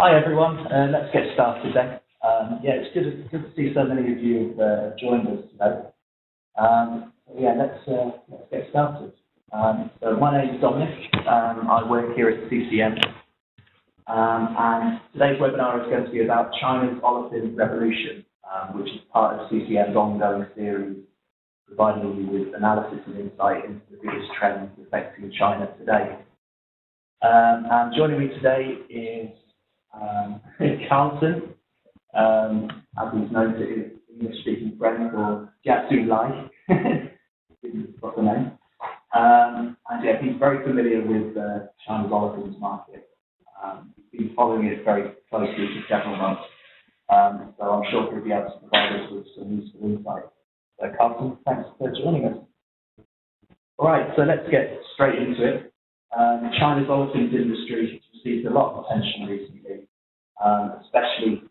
Hi everyone, let's get started then. Yeah, it's good to see so many of you have joined us today. Yeah, let's get started. So my name is Dominic. I work here at CCM, and today's webinar is going to be about China's olefin revolution, which is part of CCM's ongoing series, providing you with analysis and insight into the biggest trends affecting China today. And joining me today is Carlton, as he's known to his English-speaking friend, or Jiatsu Lai, what's the name? And yeah, he's very familiar with China's olefins market. He's been following it very closely for several months, so I'm sure he'll be able to provide us with some useful insight. So Carlton, thanks for joining us. All right, so let's get straight into it. China's olefins industry has received a lot of attention recently, especially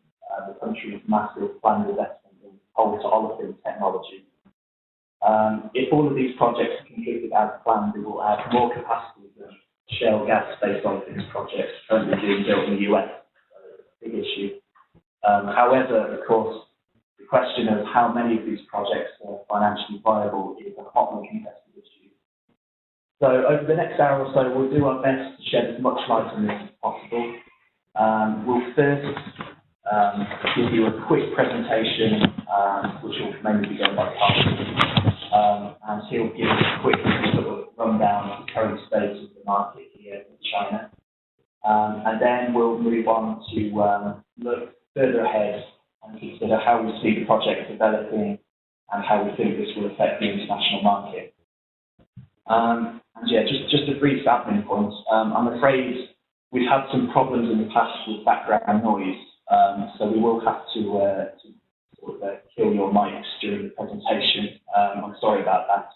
the country's massive planned investment in coal-to-olefin technology. If all of these projects are completed as planned, it will add more capacity than shale gas-based olefins projects currently being built in the US. So it's a big issue. However, of course, the question of how many of these projects are financially viable is a hotly contested issue. So over the next hour or so, we'll do our best to shed as much light on this as possible. We'll first give you a quick presentation, which will mainly be done by Carl, and he'll give us a quick sort of rundown of the current state of the market here in China. And then we'll move on to look further ahead and consider how we see the project developing and how we think this will affect the international market. And yeah, just a brief admin point. I'm afraid we've had some problems in the past with background noise, so we will have to sort of kill your mics during the presentation. I'm sorry about that,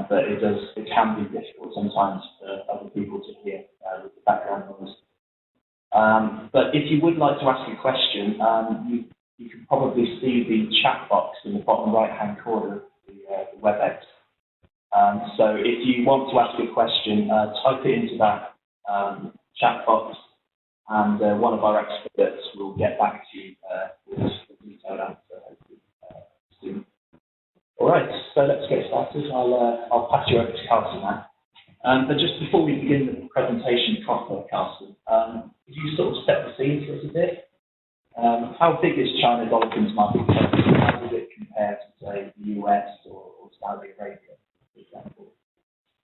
but it can be difficult sometimes for other people to hear with the background noise. But if you would like to ask a question, you can probably see the chat box in the bottom right-hand corner of the WebEx. So if you want to ask a question, type it into that chat box, and one of our experts will get back to you with a detailed answer soon. All right, so let's get started. I'll pass you over to Carlton now. But just before we begin the presentation proper, Carlton, could you sort of set the scene for us a bit? How big is China's olefins market? How does it compare to, say, the US or Saudi Arabia, for example?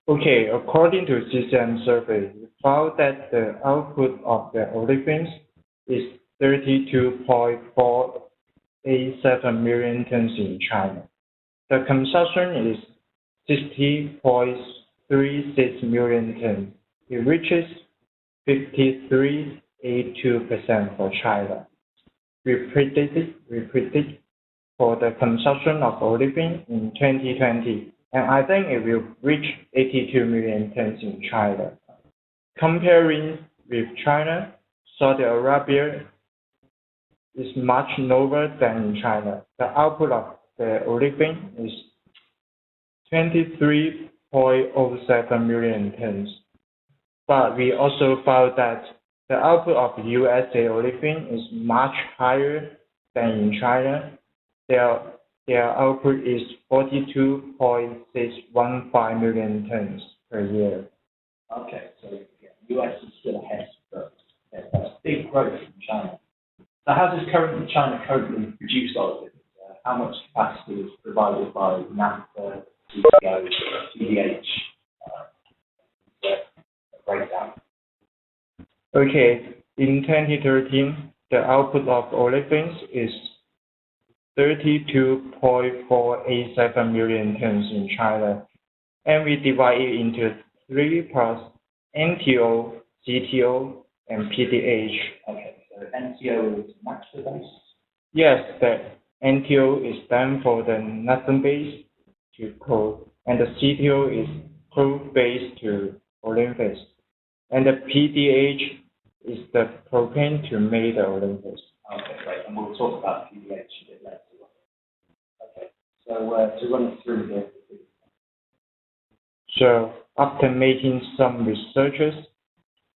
Okay, according to CCM survey, we found that the output of the olefins is 32.487 million tons in China. The consumption is 60.36 million tons. It reaches 53.82% for China. We predict for the consumption of olefin in 2020. And I think it will reach 82 million tons in China. Comparing with China, Saudi Arabia is much lower than in China. The output of the olefin is 23.07 million tons. But we also found that the output of USA olefin is much higher than in China. Their output is 42.615 million tons per year. Okay, so yeah, US is still ahead, but yeah, that's big growth in China. So how does China currently produce olefins? How much capacity is provided by naphtha, CTO, TDH? Breakdown. Okay, in 2013, the output of olefins is 32.487 million tons in China, and we divide it into three parts: NTO, CTO, and PDH. Okay, so NTO is naphtha-based? Yes, the NTO is stand for the naphtha-based to coal, and the CTO is coal-based to olefins, and the PDH is the propane to make the olefins. Okay, great, and we'll talk about PDH a bit later. Okay, so to run it through here. So after making some researches,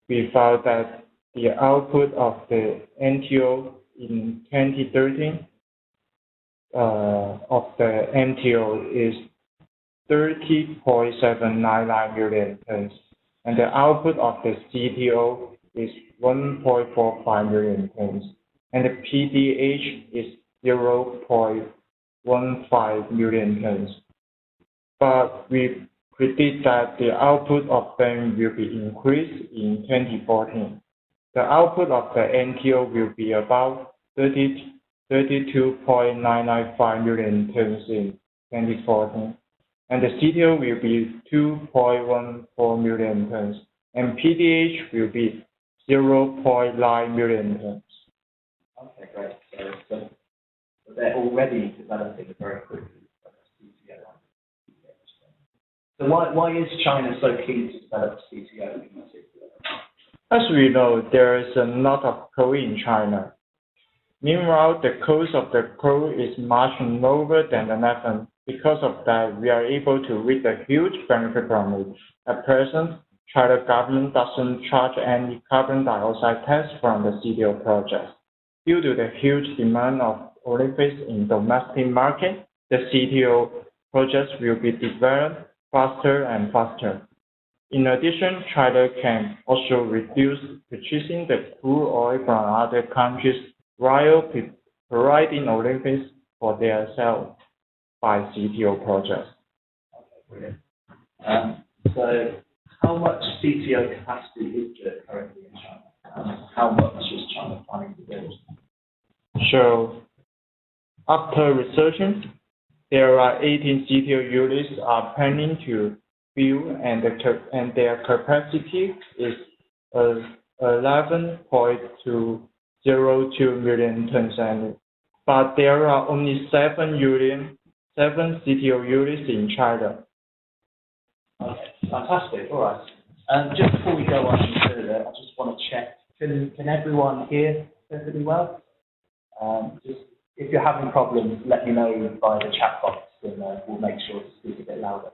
we found that the output of the NTO in 2013 of the NTO is 30.799 million tons, and the output of the CTO is 1.45 million tons, and the PDH is 0.15 million tons. But we predict that the output of them will be increased in 2014. The output of the NTO will be about 32.995 million tons in 2014, and the CTO will be 2.14 million tons, and PDH will be 0.9 million tons. Okay, great. So they're already developing very quickly. So why is China so keen to develop CTO in particular? As we know, there is a lot of coal in China. Meanwhile, the cost of the coal is much lower than the naphtha. Because of that, we are able to reap a huge benefit from it. At present, China government doesn't charge any carbon dioxide tax from the CTO project. Due to the huge demand of olefins in domestic market, the CTO projects will be developed faster and faster. In addition, China can also reduce purchasing the crude oil from other countries while providing olefins for their sale by CTO projects. Okay, brilliant. So how much CTO capacity is there currently in China? How much is China planning to build? So, after researching, there are 18 CTO units are planning to build, and their capacity is 11.202 million tons annually. But there are only 7 CTO units in China. Okay, fantastic. All right. Just before we go on further, I just want to check, can everyone hear perfectly well? Just if you're having problems, let me know via the chat box, and we'll make sure to speak a bit louder.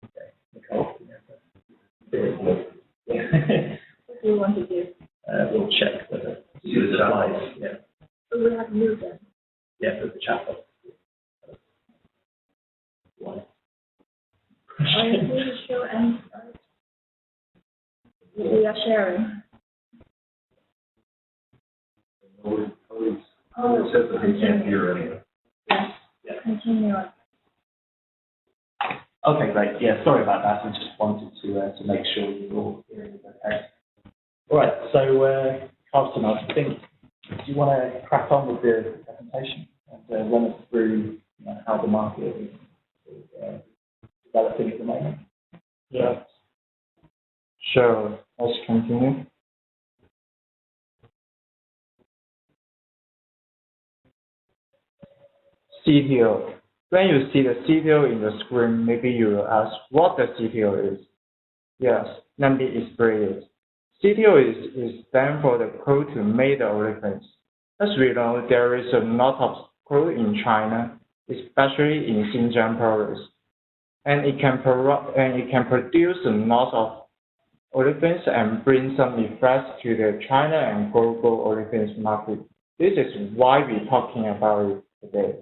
Okay, Nicole. What do you want to do? We'll check the slides. Yeah. So we have new them. Yeah, for the chat box. Are you going to show any slides? We are sharing. Oh, it says that they can't hear anyway. Yes. Yeah. Continue on. Okay, great. Yeah, sorry about that. I just wanted to make sure you're all hearing it okay. All right, so Carlton, I think, do you want to crack on with the presentation and run us through how the market is developing at the moment? Yeah. Sure. Let's continue. CTO. When you see the CTO in the screen, maybe you will ask what the CTO is. Yes, let me explain it. CTO is stand for the coal to make the olefins. As we know, there is a lot of coal in China, especially in Xinjiang province, and it can produce a lot of olefins and bring some effects to the China and global olefins market. This is why we're talking about it today.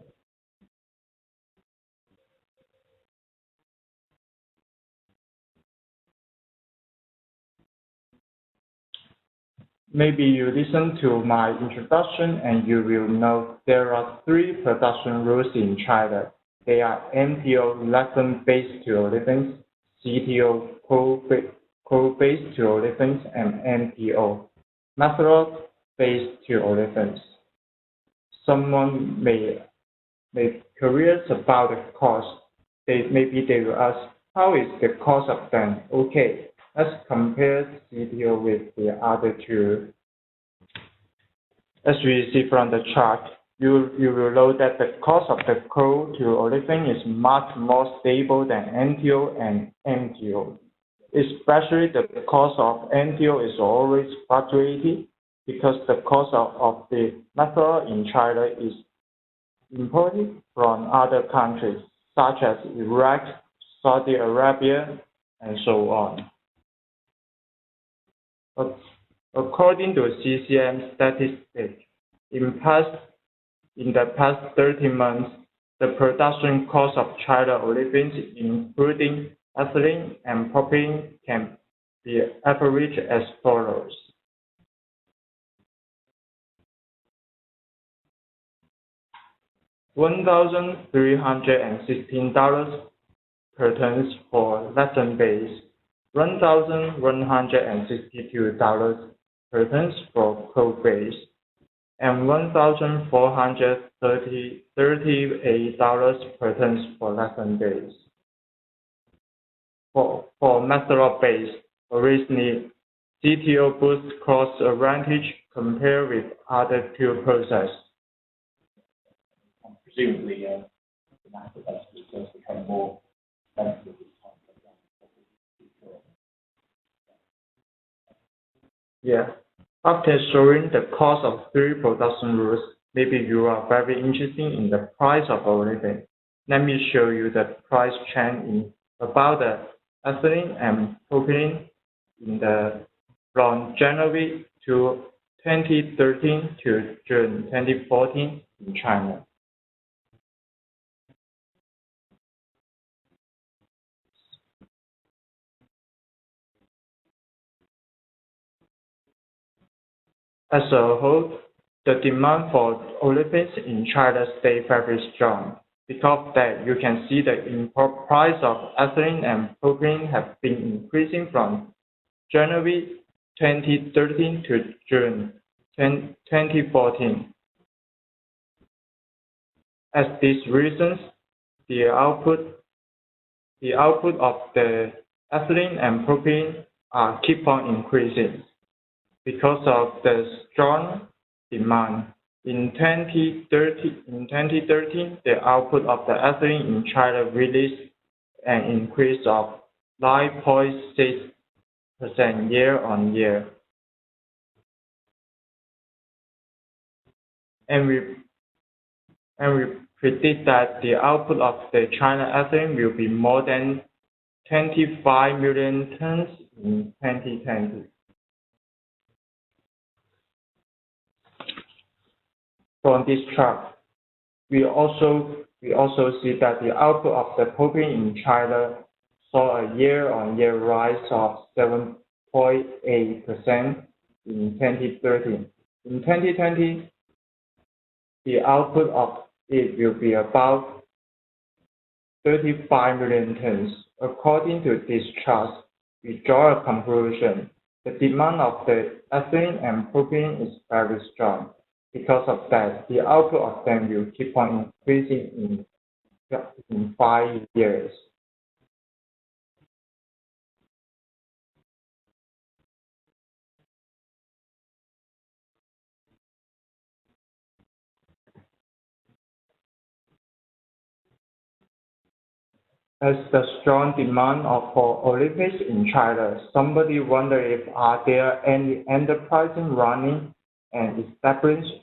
Maybe you listen to my introduction and you will know there are 3 production rules in China. They are MTO, naphtha-based to olefins, CTO, coal-based to olefins, and MTO, methanol-based to olefins. Someone may be curious about the cost. Maybe they will ask, how is the cost of them? Okay. Let's compare CTO with the other 2. As we see from the chart, you will know that the cost of the coal to olefin is much more stable than NTO and MTO. Especially the cost of NTO is always fluctuating because the cost of the methanol in China is imported from other countries such as Iraq, Saudi Arabia, and so on. According to CCM statistics, in the past 30 months, the production cost of China olefins, including ethylene and propylene, can be averaged as follows. $1,316 per ton for ethane base, $1,162 per ton for coke base, and $1,438 per ton for ethane base. For methanol base, originally CTO boosts cost advantage compared with other two processes. Presumably, the naphtha base will just become more expensive as time goes on. Yeah. After showing the cost of three production routes, maybe you are very interested in the price of olefin. Let me show you the price trend about the ethylene and propylene from January to 2013 to June 2014 in China. As a whole, the demand for olefins in China stayed very strong. Because of that, you can see the import price of ethylene and propylene have been increasing from January 2013 to June 2014. As these reasons, the output of the ethylene and propylene keep on increasing. Because of the strong demand, in 2013, the output of the ethylene in China released an increase of 9.6% year-on-year. And we predict that the output of the China ethylene will be more than 25 million tons in 2020. From this chart, we also see that the output of the propylene in China saw a year-on-year rise of 7.8% in 2013. In 2020, the output of it will be about 35 million tons. According to this chart, we draw a conclusion. The demand of the ethylene and propylene is very strong. Because of that, the output of them will keep on increasing in 5 years. As the strong demand for olefins in China, somebody wonder if are there any enterprises running and established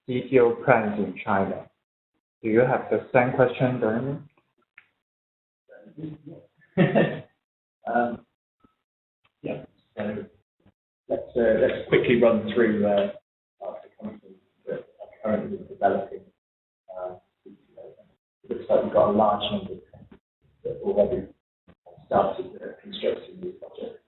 CTO plants in China. Do you have the same question, Bernie? Yeah. So let's quickly run through the companies that are currently developing CTO. It looks like we've got a large number of companies that already started constructing these projects.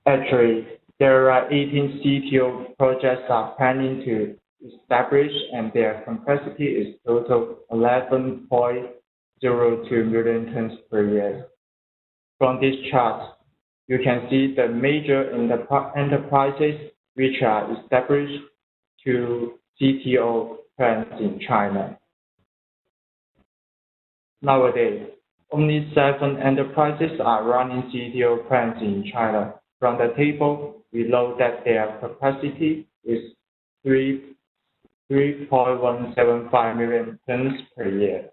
Actually, there are 18 CTO projects are planning to establish, and their capacity is total 11.02 million tons per year. From this chart, you can see the major enterprises which are established to CTO plants in China. Nowadays, only 7 enterprises are running CTO plants in China. From the table, we know that their capacity is 3.175 million tons per year.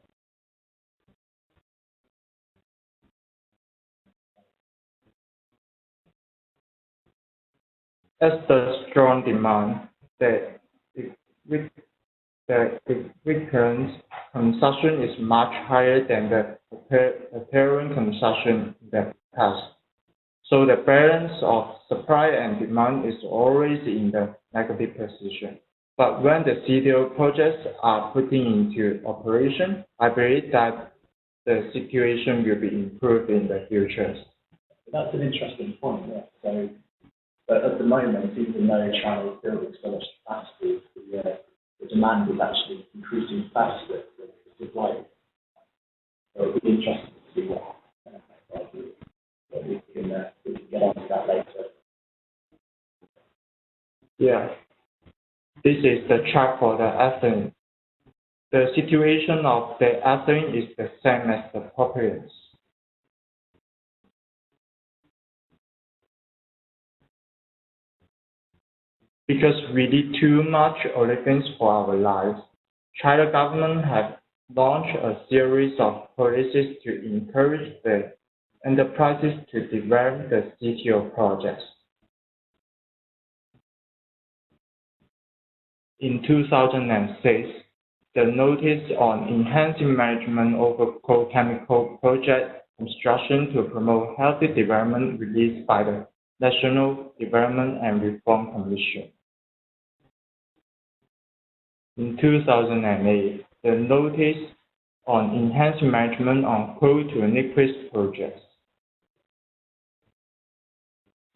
As the strong demand, the equivalent consumption is much higher than the apparent consumption in the past. So the balance of supply and demand is always in the negative position. But when the CDO projects are putting into operation, I believe that the situation will be improved in the future. That's an interesting point, yeah. So, but at the moment, even though China is building so much capacity, the demand is actually increasing faster than the supply. So it'll be interesting to see what happens. But we can get on to that later. Yeah. This is the chart for the ethylene. The situation of the ethylene is the same as the propellants. Because we need too much olefins for our lives, China government have launched a series of policies to encourage the enterprises to develop the CTO projects. In 2006, the Notice on Enhancing Management over Coal Chemical Project Construction to Promote Healthy Development released by the National Development and Reform Commission. In 2008, the Notice on Enhancing Management on Coal to Liquids Projects.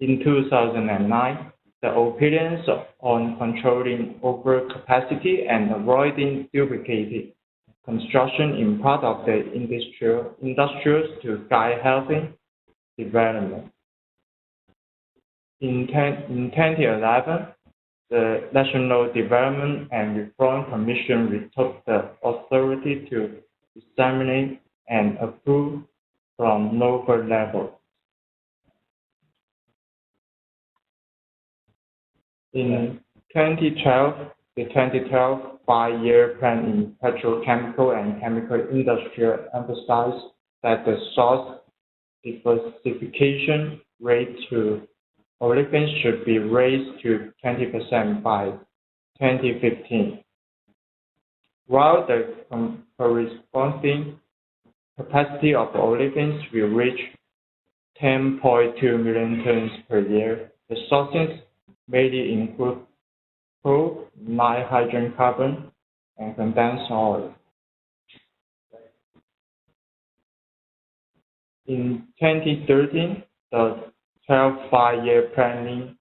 In 2009, the opinions on controlling overcapacity and avoiding duplicated construction in part of the industrials to guide healthy development. In 2011, the National Development and Reform Commission retook the authority to examine and approve from local level. In 2012, the 2012 5-year plan in petrochemical and chemical industry emphasized that the source diversification rate to olefins should be raised to 20% by 2015, while the corresponding capacity of olefins will reach 10.2 million tons per year. The sources mainly include coal, light hydrocarbon, and condensed oil. In 2013, the 12th 5-year planning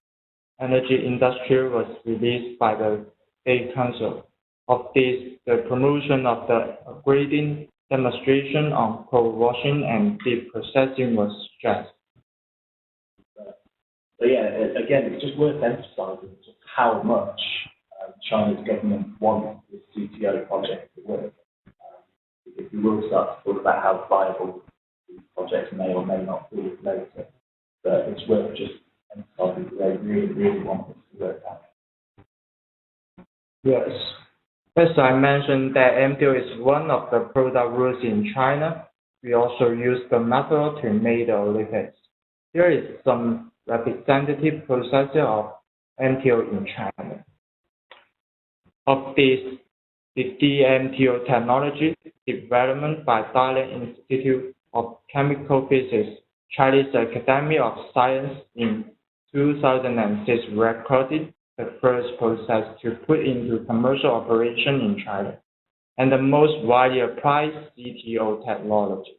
energy industry was released by the State Council. Of this, the promotion of the upgrading demonstration on coal washing and deep processing was stressed. So yeah, again, it's just worth emphasising just how much China's government wants this CTO project to work. Because we will start to talk about how viable these projects may or may not be later. But it's worth just emphasising that they really, really want this to work out. Yes. As I mentioned, that MTO is one of the product rules in China. We also use the method to make the olefins. There is some representative processor of MTO in China. Of this, the DMTO technology development by Dalian Institute of Chemical Physics, Chinese Academy of Science in 2006 recorded the first process to put into commercial operation in China, and the most widely applied CTO technology.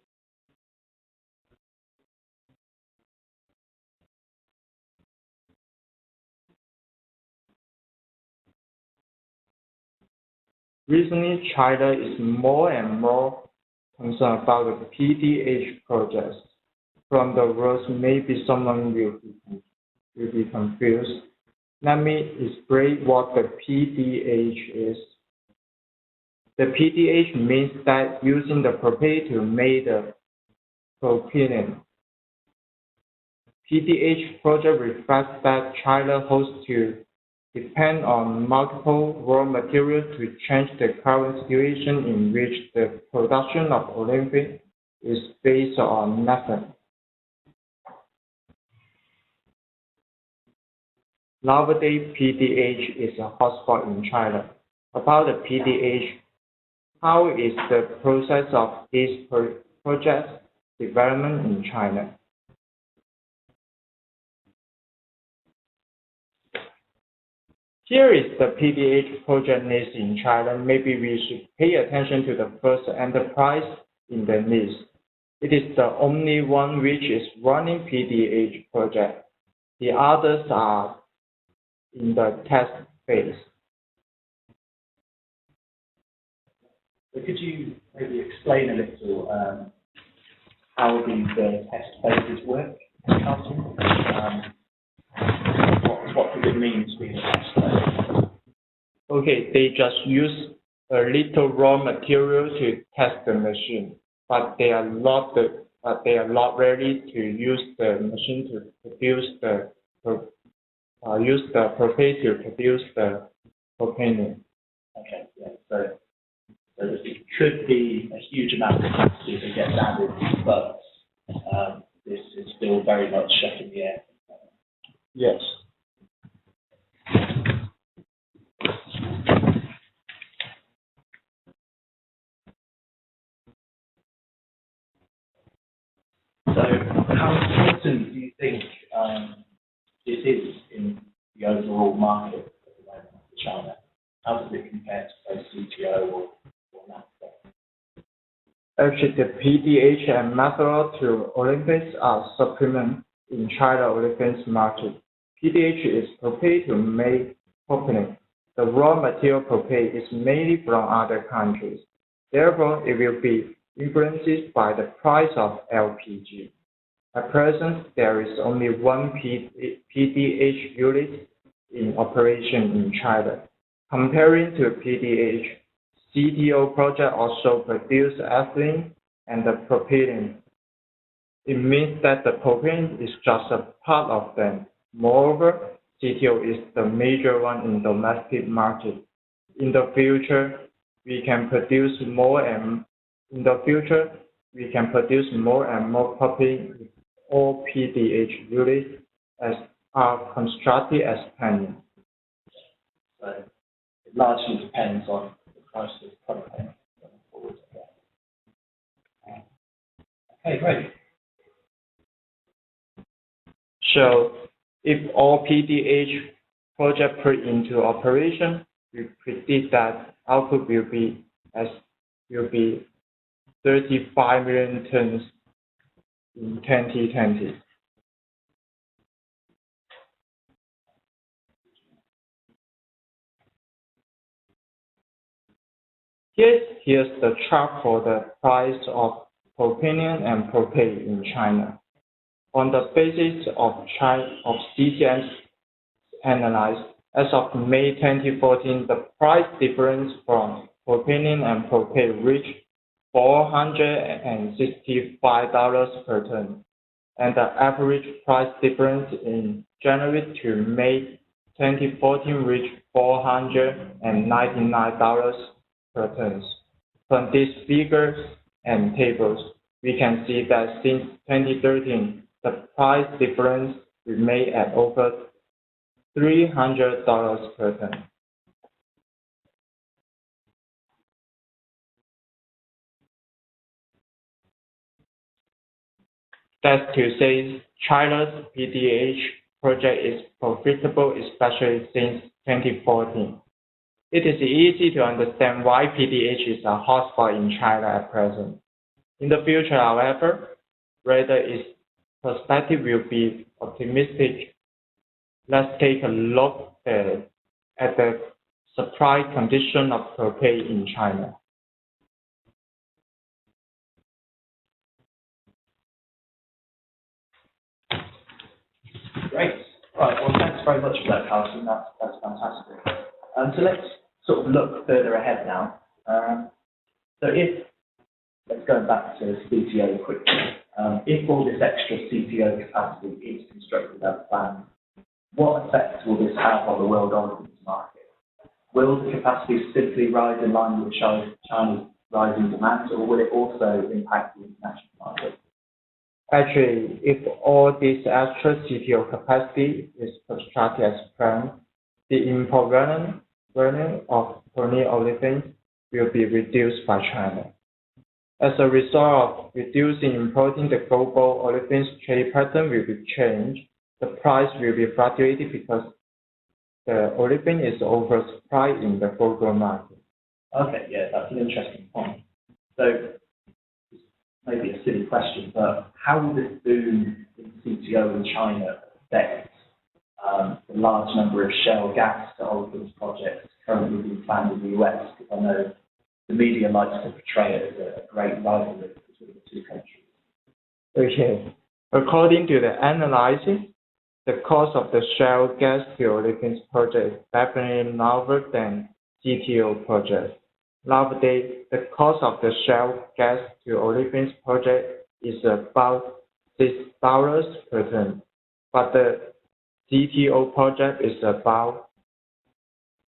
Recently, China is more and more concerned about the PDH projects. From the words, maybe someone will be confused. Let me explain what the PDH is. The PDH means that using the propane to make the propylene. PDH project reflects that China hopes to depend on multiple raw materials to change the current situation in which the production of olefin is based on methane. Nowadays, PDH is a hotspot in China. About the PDH, how is the process of this project development in China? Here is the PDH project list in China. Maybe we should pay attention to the first enterprise in the list. It is the only one which is running PDH project. The others are in the test phase. So could you maybe explain a little how these test phases work? What does it mean to be a test phase? Okay, they just use a little raw material to test the machine, but they are not ready to use the machine to produce use the propane to produce the propane. Okay, yeah. So it could be a huge amount of capacity that gets added, but this is still very much up in the air. Yes. So how important do you think this is in the overall market at the moment for China? How does it compare to both CTO or naphtha? Actually, the PDH and methanol to olefins are supplements in China olefins market. PDH is propane to make propylene. The raw material propane is mainly from other countries. Therefore, it will be influenced by the price of LPG. At present, there is only one PDH unit in operation in China. Comparing to PDH, CTO project also produce ethylene and the propylene. It means that the propane is just a part of them. Moreover, CTO is the major one in domestic market. In the future, we can produce more and more propane with all PDH units as are constructed as planned. So it largely depends on the price of propane going forward. Okay, great. So if all PDH project put into operation, we predict that output will be 35 million tons in 2020. Here's the chart for the price of propylene and propane in China. On the basis of CCM's analysis, as of May 2014, the price difference from propylene and propane reached $465 per ton, and the average price difference in January to May 2014 reached $499 per ton. From these figures and tables, we can see that since 2013, the price difference remained at over $300 per ton. That's to say, China's PDH project is profitable, especially since 2014. It is easy to understand why PDH is a hotspot in China at present. In the future, however, whether its perspective will be optimistic, let's take a look at the supply condition of propane in China. Great. Right. Well, thanks very much for that, Carlson. That's fantastic. So let's sort of look further ahead now. Let's go back to CTO quickly. If all this extra CTO capacity is constructed as planned, what effect will this have on the world olefins market? Will the capacity simply rise in line with China's rising demand, or will it also impact the international market? Actually, if all this extra CTO capacity is constructed as planned, the import volume of olefins will be reduced by China. As a result of reducing importing, the global olefins trade pattern will be changed. The price will be fluctuated because the olefin is oversupplied in the global market. Okay, yeah, that's an interesting point. So, maybe a silly question, but how will this boom in CTO in China affect the large number of shale gas to olefins projects currently being planned in the US? Because I know the media likes to portray it as a great rivalry between the two countries. Okay. According to the analysis, the cost of the shale gas to olefins project is definitely lower than CTO projects. Nowadays, the cost of the shale gas to olefins project is about $6 per ton, but the CTO project is about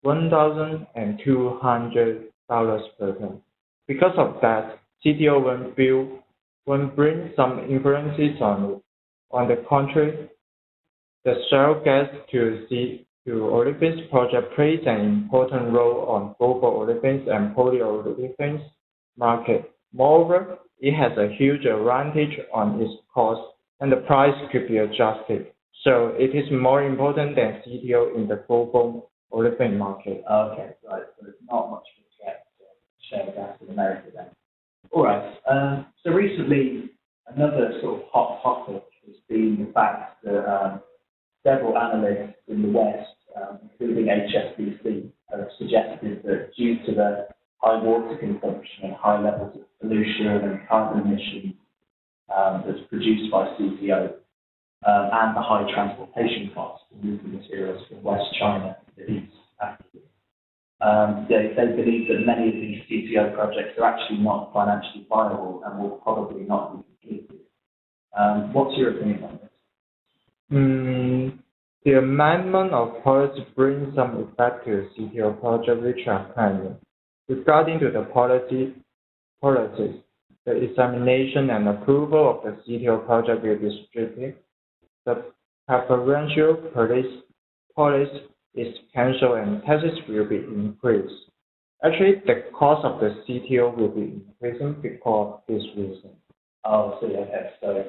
$1,200 per ton. Because of that, CTO will bring some influences on the contrary. The shale gas to olefins project plays an important role on global olefins and polyolefins market. Moreover, it has a huge advantage on its cost, and the price could be adjusted. So it is more important than CTO in the global olefin market. Okay, right. So it's not much of a threat to shale gas in America then. All right. So recently, another sort of hot topic has been the fact that several analysts in the West, including HSBC, have suggested that due to the high water consumption and high levels of pollution and carbon emissions that's produced by CTO, and the high transportation costs of moving materials from West China to East Africa, they believe that many of these CTO projects are actually not financially viable and will probably not be completed. What's your opinion on this? The amendment of policy brings some effect to the CTO project which are pending. Regarding to the policies, the examination and approval of the CTO project will be stricter. The preferential policy is cancelled and taxes will be increased. Actually, the cost of the CTO will be increasing because of this reason. Oh, so okay. So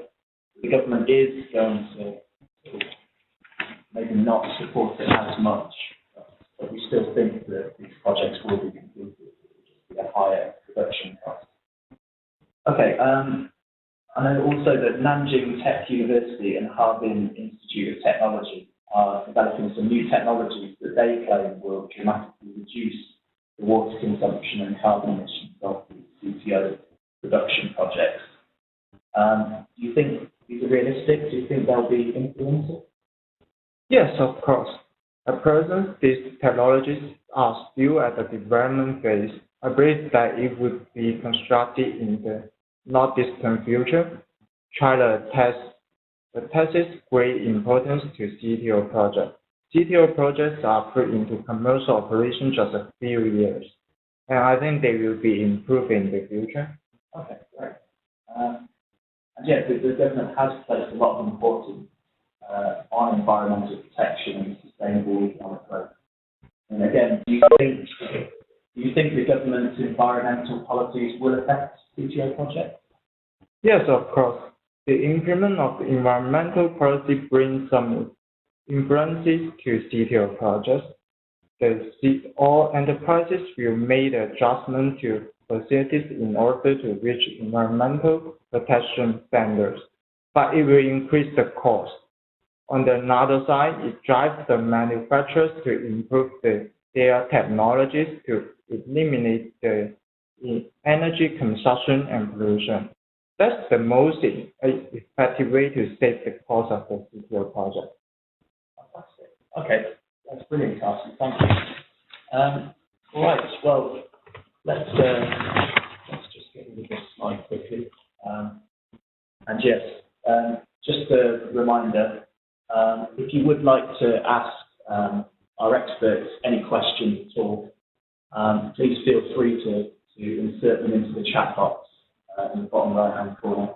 the government is going to maybe not support it as much, but we still think that these projects will be completed. It will just be a higher production cost. Okay. I know also that Nanjing Tech University and Harbin Institute of Technology are developing some new technologies that they claim will dramatically reduce the water consumption and carbon emissions of the CTO production projects. Do you think these are realistic? Do you think they'll be implemented? Yes, of course. At present, these technologies are still at the development phase. I believe that it would be constructed in the not distant future. China attaches great importance to CTO projects. CTO projects are put into commercial operation just a few years, and I think they will be improved in the future. Okay, great. And yeah, the government has placed a lot of importance on environmental protection and sustainable economic growth. And again, do you think the government's environmental policies will affect CTO projects? Yes, of course. The implement of environmental policy brings some influences to CTO projects. All enterprises will make adjustments to facilities in order to reach environmental protection standards, but it will increase the cost. On the other side, it drives the manufacturers to improve their technologies to eliminate the energy consumption and pollution. That's the most effective way to save the cost of the CTO project. Fantastic. Okay, that's brilliant, Carson. Thank you. All right. Well, let's just get rid of this slide quickly. And yes, just a reminder. If you would like to ask our experts any questions at all, please feel free to insert them into the chat box in the bottom right-hand corner.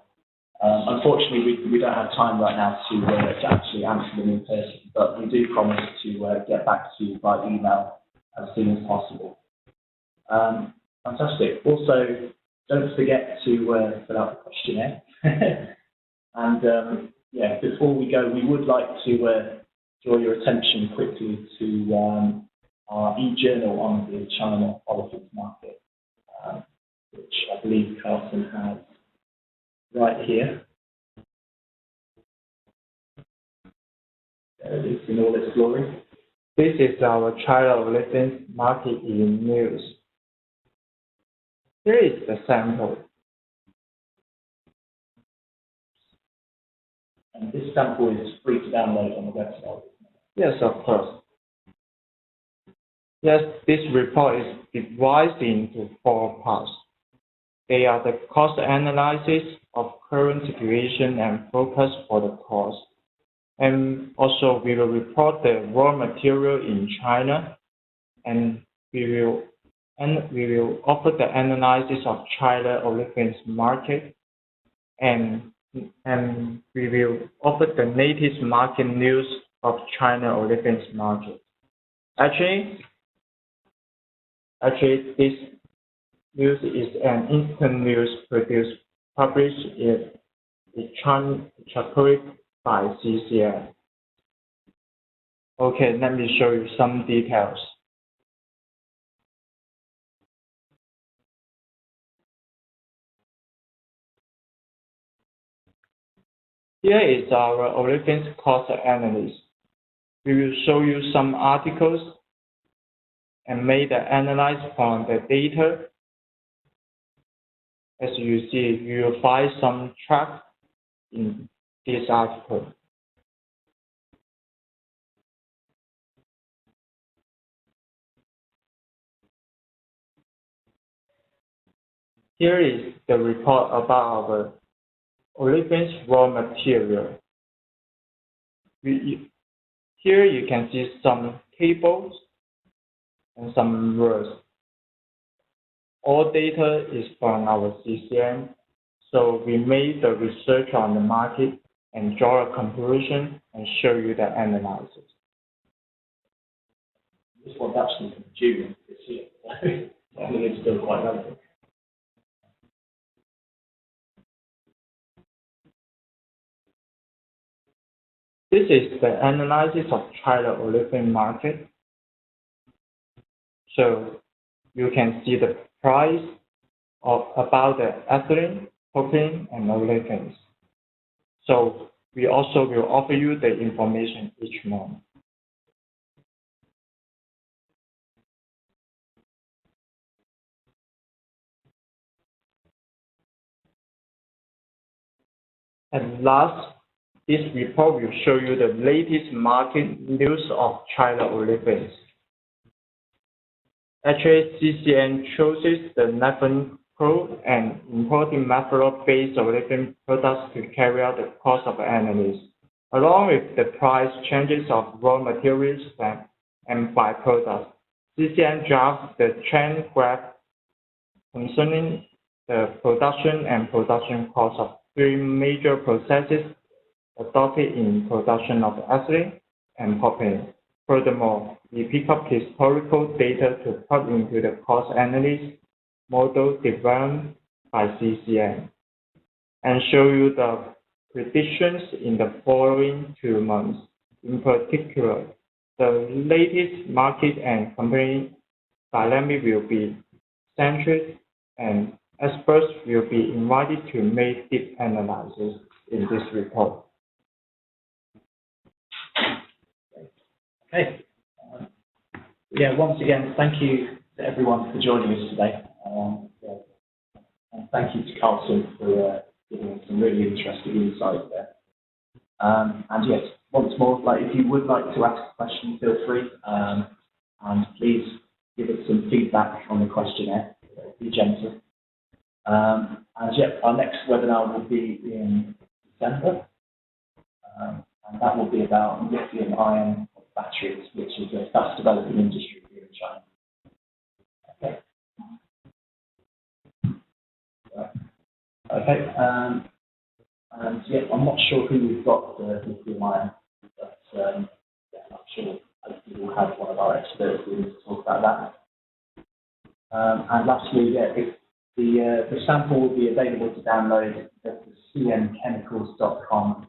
Unfortunately, we don't have time right now to actually answer them in person, but we do promise to get back to you by email as soon as possible. Fantastic. Also, don't forget to fill out the questionnaire. And yeah, before we go, we would like to draw your attention quickly to our e-journal on the China olefins market, which I believe Carlson has right here. There it is in all its glory. This is our China olefins market in news. Here is the sample. And this sample is free to download on the website. Yes, of course. Yes, this report is divided into 4 parts. They are the cost analysis of current situation and focus for the cost. And also we will report the raw material in China, and we will offer the analysis of China olefins market, and we will offer the latest market news of China olefins market. Actually, this news is an instant news published in Kcomber by CCN. Okay, let me show you some details. Here is our olefins cost analysis. We will show you some articles and make the analysis from the data. As you see, you will find some track in this article. Here is the report about our olefins raw material. Here you can see some tables and some words. All data is from our CCN, so we made the research on the market and draw a conclusion and show you the analysis. This one's actually from June this year, so I think it's still quite relevant. This is the analysis of China olefin market. So you can see the price of about the ethylene, propylene, and olefins. So we also will offer you the information each month. And last, this report will show you the latest market news of China olefins. Actually, CCN chooses the naphthalene crude and importing methanol-based olefin products to carry out the cost of analysis, along with the price changes of raw materials and byproducts. CCN drafts the trend graph concerning the production and production costs of 3 major processes adopted in production of ethylene and propylene. Furthermore, we pick up historical data to plug into the cost analysis model developed by CCN and show you the predictions in the following 2 months. In particular, the latest market and company dynamic will be centered, and experts will be invited to make deep analysis in this report. Okay. Yeah, once again, thank you to everyone for joining us today. And thank you to Carlson for giving us some really interesting insight there. And yes, once more, if you would like to ask a question, feel free. And please give us some feedback on the questionnaire. Be gentle. And yeah, our next webinar will be in December. And that will be about lithium-ion batteries, which is a fast developing industry here in China. Okay. Okay. And yeah, I'm not sure who we've got for lithium-ion, but yeah, I'm sure hopefully we'll have one of our experts in to talk about that. And lastly, yeah, the sample will be available to download at the cmchemicals.com.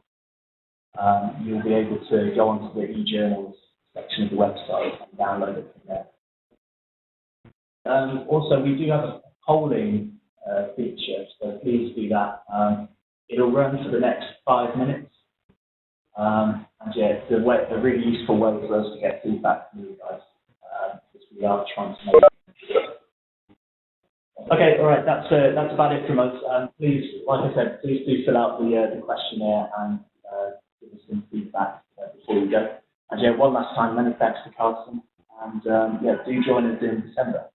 You'll be able to go onto the e-journals section of the website and download it from there. Also, we do have a polling feature, so please do that. It'll run for the next 5 minutes. And yeah, it's a really useful way for us to get feedback from you guys, because we are trying to make it. Okay, all right, that's about it from us. Please, like I said, please do fill out the questionnaire and give us some feedback before we go. And yeah, one last time, many thanks to Carlson, and yeah, do join us in December.